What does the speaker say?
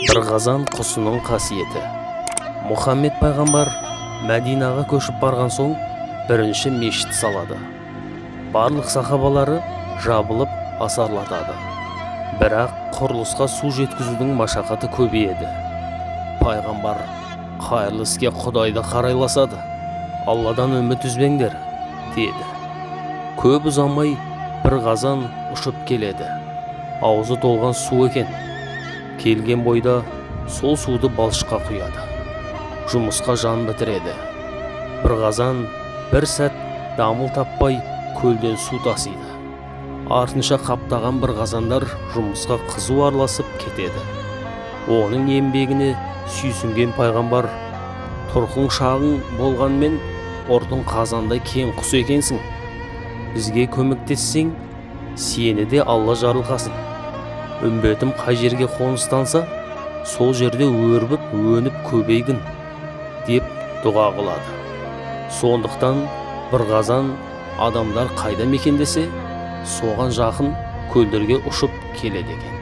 бір қазан құсының қасиеті. Мұхаммед пайғамбар Мәдинаға көшіп барған соң бірінші мешіт салады. Барлық сахабалары жабылып асарлатады. Бірақ құрылысқа су жеткізудің машақаты көбейеді. Пайғамбар қайырлы іске Құдайды қарайласады. Алладан үміт үзбеңдер, деді. Көп ұзамай бір қазан ұшып келеді. Аузы толған су екен. Келген бойда сол суды балшыққа құяды. Жұмысқа жан бітіреді. Бір қазан бір сәт дамыл таппай көлден су тасиды. Артынша қаптаған бір қазандар жұмысқа қызу араласып кетеді. Оның еңбегіне сүйсінген пайғамбар: тұрқың шағың болғанмен ұртың қазандай кең құс екенсің. Бізге көмектессең, сені де Алла жарылқасын. Үмбетім қай жерге қоныстанса, сол жерде өрбіп, өніп көбейгін, деп дұға қылады. Сондықтан бір қазан адамдар қайда мекендесе, соған жақын көлдерге ұшып келеді екен.